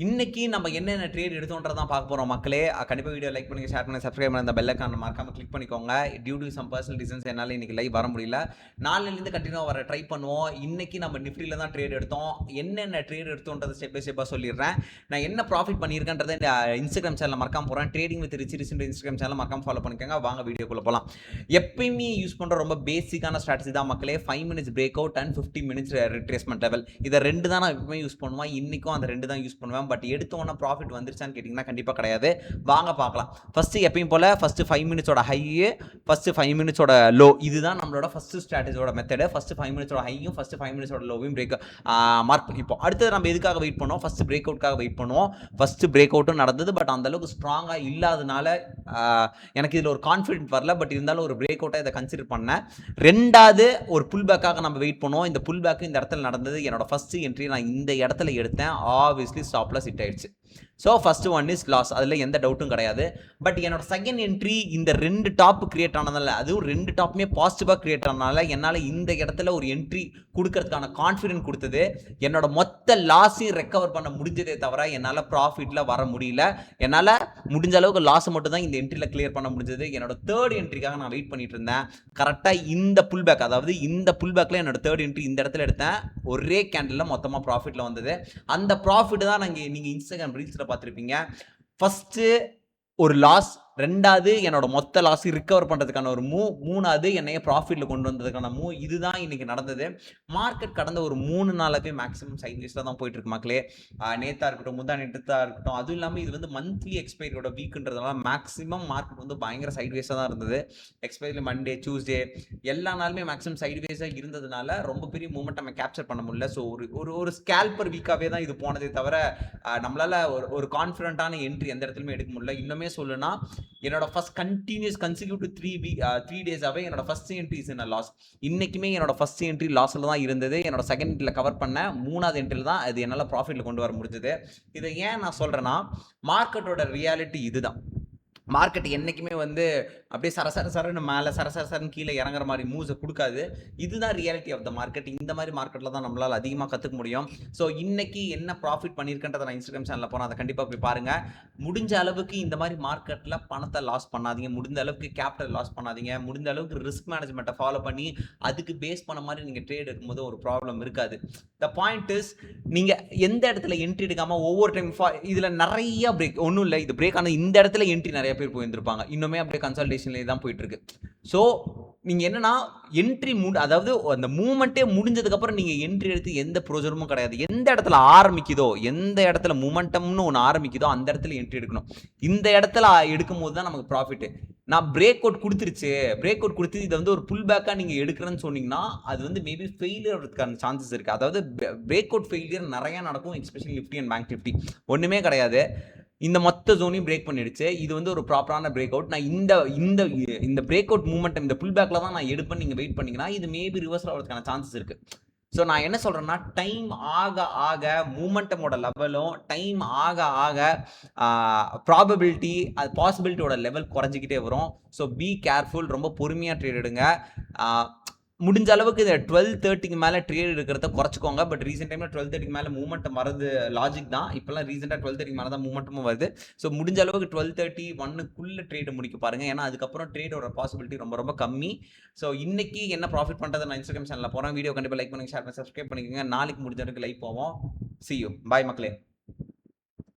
இன்னைக்கு நம்ம என்னென்ன ட்ரேட் எடுத்தோன்றதான் பார்க்க போறோம் மக்களே. கண்டிப்பா வீடியோ லைக் பண்ணுங்க, ஷேர் பண்ணுங்க, சப்ஸ்கிரைப் பண்ணுங்க, அந்த பெல் ஐகானை மறக்காம கிளிக் பண்ணிக்கோங்க. Due to some personal reasons என்னால இன்னைக்கு லைவ் வர முடியல. நாளையிலிருந்து கண்டினியூ வர ட்ரை பண்ணுவோம். இன்னைக்கு நம்ம நிஃப்டில தான் ட்ரேட் எடுத்தோம். என்னென்ன ட்ரேட் எடுத்தோன்றதை ஸ்டெப் பை ஸ்டெப்பா சொல்லிடுறேன். நான் என்ன ப்ராஃபிட் பண்ணியிருக்கேன்றதை இந்த இன்ஸ்டாகிராம் சேனல் மறக்காம போறேன். Trading with Richie Instagram channel மறக்காம ஃபாலோ பண்ணிக்கோங்க. வாங்க வீடியோக்குள்ள போலாம். எப்பயுமே யூஸ் பண்ற ரொம்ப பேசிக்கான ஸ்ட்ராட்டஜி தான் மக்களே. 5 minutes break out and 15 minutes retracement level. இதை ரெண்டு தான் நான் எப்பவுமே யூஸ் பண்ணுவேன். இன்னைக்கும் அந்த ரெண்டு தான் யூஸ் பண்ணுவேன். பட் எடுத்தோன்னா ப்ராஃபிட் வந்துருச்சான்னு கேட்டிங்கன்னா கண்டிப்பாக கிடையாது. வாங்க பார்க்கலாம். ஃபஸ்ட்டு எப்பயும் போல் ஃபஸ்ட்டு 5 மினிட்ஸோட ஹை, ஃபஸ்ட்டு 5 மினிட்ஸோட லோ, இதுதான் நம்மளோட ஃபஸ்ட்டு ஸ்ட்ராட்டஜியோட மெத்தடு. ஃபஸ்ட்டு 5 மினிட்ஸோட ஹையும் ஃபஸ்ட்டு 5 மினிட்ஸோட லோவையும் பிரேக் மார்க் பண்ணிப்போம். அடுத்தது நம்ம எதுக்காக வெயிட் பண்ணுவோம்? ஃபஸ்ட்டு பிரேக் அவுட்காக வெயிட் பண்ணுவோம். ஃபஸ்ட்டு பிரேக் அவுட்டும் நடந்தது. பட் அந்தளவுக்கு ஸ்ட்ராங்காக இல்லாதனால எனக்கு இதில் ஒரு கான்ஃபிடென்ட் வரல. பட் இருந்தாலும் ஒரு பிரேக் அவுட்டாக இதை கன்சிடர் பண்ணேன். ரெண்டாவது ஒரு புல் பேக்காக நம்ம வெயிட் பண்ணுவோம். இந்த புல் பேக்கு இந்த இடத்துல நடந்தது. என்னோட ஃபஸ்ட்டு என்ட்ரி நான் இந்த இடத்துல எடுத்தேன். ஆப்வியஸ்லி ஸ்டாப் லாஸ் ஹிட் ஆயிடுச்சு. So first one is loss, அதில் எந்த டவுட்டும் கிடையாது. பட் என்னோட செகண்ட் என்ட்ரி இந்த ரெண்டு டாப் கிரியேட் ஆனதால, அதுவும் ரெண்டு டாப்புமே பாசிட்டிவாக கிரியேட் ஆனதால என்னால் இந்த இடத்துல ஒரு என்ட்ரி கொடுக்கறதுக்கான கான்ஃபிடென்ட் கொடுத்தது. என்னோட மொத்த லாஸையும் ரெக்கவர் பண்ண முடிஞ்சதே தவிர என்னால் ப்ராஃபிட்டில் வர முடியல. என்னால் முடிஞ்ச அளவுக்கு லாஸை மட்டும் தான் இந்த என்ட்ரியில் கிளியர் பண்ண முடிஞ்சது. என்னோட தேர்ட் என்ட்ரிக்காக நான் வெயிட் பண்ணிட்டு இருந்தேன். கரெக்டாக இந்த புல் பேக், அதாவது இந்த புல் பேக்கில் என்னோட தேர்ட் என்ட்ரி இந்த இடத்துல எடுத்தேன். ஒரே கேண்டில் மொத்தமாக ப்ராஃபிட்டில் வந்தது. அந்த ப்ராஃபிட் தான் நீங்கள் இன்ஸ்டாகிராம் ரீல்ஸில் பார்த்துருப்பீங்க. ஃபர்ஸ்ட் ஒரு லாஸ், ரெண்டாவது என்னோட மொத்த லாஸ் ரிகவர் பண்ணுறதுக்கான ஒரு மூணாவது என்னைய ப்ராஃபிட்டில் கொண்டு வந்ததுக்கான இதுதான் இன்னைக்கு நடந்தது. மார்க்கெட் கடந்த ஒரு 3 நாளாகவே மேக்ஸிமம் சைட்வேஸில் தான் போயிட்டு இருக்கு மக்களே. நேத்தா இருக்கட்டும், முந்தா நேற்றா இருக்கட்டும், அதுவும் இல்லாமல் இது வந்து மந்த்லி எக்ஸ்பைரியோட வீக்குன்றதுனால மேக்ஸிமம் மார்க்கெட் வந்து பயங்கர சைட்வேஸாக தான் இருந்தது. எக்ஸ்பைரி மண்டே, டியூஸ்டே எல்லா நாளுமே மேக்ஸிமம் சைட்வேஸாக இருந்ததுனால ரொம்ப பெரிய மூமெண்ட் நம்ம கேப்சர் பண்ண முடியல. ஸோ ஒரு ஸ்கேல்பர் வீக்காகவே தான் இது போனதே தவிர நம்மளால ஒரு கான்ஃபிடென்ட்டான என்ட்ரி எந்த இடத்துலையுமே எடுக்க முடியல. இன்னுமே சொல்லுன்னா என்னோட ஃபர்ஸ்ட் கண்டினியூஸ் கன்சிக்யூட்டிவ் 3 டேஸாவே என்னோட first entry is in loss. இன்னைக்குமே என்னோட ஃபர்ஸ்ட் என்ட்ரி லாஸ்ல தான் இருந்தது. என்னோட செகண்ட் என்ட்ரியில் கவர் பண்ண, மூணாவது என்ட்ரியில் தான் அது என்னால் ப்ராஃபிட்டில் கொண்டு வர முடிஞ்சது. இதை ஏன் நான் சொல்றேன்னா, மார்க்கெட்டோட ரியாலிட்டி இதுதான். மார்க்கெட் என்றைக்குமே வந்து அப்படியே சரசரன்னு மேலே சரசரன்னு கீழே இறங்குற மாதிரி மூவ்ஸை கொடுக்காது. இதுதான் ரியாலிட்டி ஆஃப் த மார்க்கெட். இந்த மாதிரி மார்க்கெட்டில் தான் நம்மளால் அதிகமாக கற்றுக்க முடியும். ஸோ இன்னைக்கு என்ன ப்ராஃபிட் பண்ணியிருக்கேன்றதை நான் இன்ஸ்டாகிராம் சேனலில் போகிறேன். அதை கண்டிப்பாக போய் பாருங்கள். முடிஞ்ச அளவுக்கு இந்த மாதிரி மார்க்கெட்டில் பணத்தை லாஸ் பண்ணாதீங்க. முடிந்த அளவுக்கு கேபிட்டல் லாஸ் பண்ணாதீங்க. முடிந்த அளவுக்கு ரிஸ்க் மேனேஜ்மெண்ட்டை ஃபாலோ பண்ணி அதுக்கு பேஸ் பண்ண மாதிரி நீங்கள் ட்ரேட் எடுக்கும்போது ஒரு ப்ராப்ளம் இருக்காது. த பாயிண்ட் இஸ், நீங்கள் எந்த இடத்துல என்ட்ரி எடுக்காமல் ஒவ்வொரு டைம் இதில் நிறைய பிரேக் ஒன்றும் இல்லை. இது பிரேக் ஆனால் இந்த இடத்துல என்ட்ரி நிறைய பேர் போயிருந்திருப்பாங்க. இன்னுமே அப்படியே கன்சல்டேஷன்லேயே தான் போயிட்டு இருக்கு. ஸோ நீங்கள் என்னன்னா என்ட்ரி அதாவது அந்த மூமெண்ட்டே முடிஞ்சதுக்கப்புறம் நீங்கள் என்ட்ரி எடுத்து எந்த ப்ரோஜனமும் கிடையாது. எந்த இடத்துல ஆரம்பிக்குதோ, எந்த இடத்துல மூமெண்டம்னு ஒன்று ஆரம்பிக்குதோ அந்த இடத்துல என்ட்ரி எடுக்கணும். இந்த இடத்துல எடுக்கும் போது தான் நமக்கு ப்ராஃபிட். நான் பிரேக் அவுட் கொடுத்துருச்சு, பிரேக் அவுட் கொடுத்து இதை வந்து ஒரு புல் பேக்காக நீங்கள் எடுக்கிறேன்னு சொன்னீங்கன்னா அது வந்து மேபி ஃபெயிலியர் ஆகிறதுக்கான சான்சஸ் இருக்குது. அதாவது பிரேக் அவுட் ஃபெயிலியர் நிறையா நடக்கும், especially Nifty and bank Nifty. ஒன்றுமே கிடையாது. இந்த மொத்த ஜோனையும் பிரேக் பண்ணிடுச்சு. இது வந்து ஒரு ப்ராப்பரான பிரேக் அவுட். நான் இந்த பிரேக் அவுட் மூமெண்ட் இந்த புல் பேக்ல தான் நான் எடுப்பேன். நீங்கள் வெயிட் பண்ணீங்கன்னா இது மேபி ரிவர்சல் ஆகிறதுக்கான சான்சஸ் இருக்கு. ஸோ நான் என்ன சொல்றேன்னா, டைம் ஆக ஆக மூமெண்டமோட லெவலும், டைம் ஆக ஆக ப்ராபபிலிட்டி, அது பாசிபிலிட்டியோட லெவல் குறைஞ்சிக்கிட்டே வரும். So be careful. ரொம்ப பொறுமையாக ட்ரேட் எடுங்க. முடிஞ்ச அளவுக்கு இதை 12:30க்கு மேலே ட்ரேட் எடுக்கிறத குறைச்சிக்கோங்க. பட் ரீசெண்ட் டைமில் 12:30க்கு மேலே மூமெண்டம் வரது லாஜிக் தான். இப்போலாம் ரீசெண்டாக 12:30க்கு மேலே தான் மூமெண்ட்டமும் வருது. ஸோ முடிஞ்ச அளவுக்கு 12:30, 1க்குள்ளே ட்ரேட் முடிக்க பாருங்கள். ஏன்னா அதுக்கப்புறம் ட்ரேடோட பாசிபிலிட்டி ரொம்ப ரொம்ப கம்மி. ஸோ இன்னைக்கு என்ன ப்ராஃபிட் பண்ணுறது நான் இன்ஸ்டாகிராம் சேனலில் போகிறேன். வீடியோ கண்டிப்பாக லைக் பண்ணுங்கள், ஷேர் பண்ணி சப்ஸ்கிரைப் பண்ணிக்கோங்க. நாளைக்கு முடிஞ்ச அளவுக்கு லைவ் போவோம். See you. பாய் மக்களே.